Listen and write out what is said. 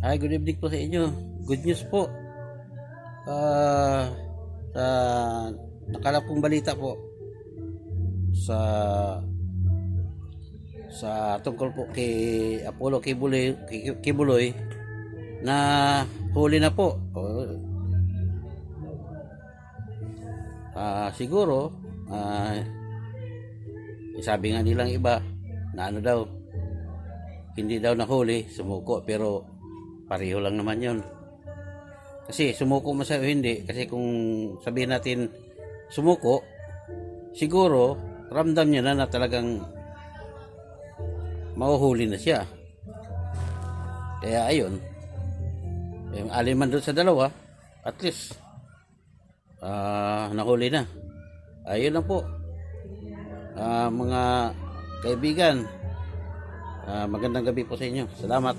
Hi, good evening po sa inyo. Good news po. Sa nakalap kong balita po sa tungkol po kay Apollo Kibuloy na huli na po. Siguro sabi nga nilang iba na ano daw, hindi daw nahuli, sumuko, pero pareho lang naman yon. Kasi sumuko man sa hindi, kasi kung sabihin natin sumuko, siguro ramdam niya na talagang mahuhuli na siya. Kaya ayun, yung aliman doon sa dalawa, at least nahuli na. Ayun lang po, mga kaibigan. Magandang gabi po sa inyo. Salamat.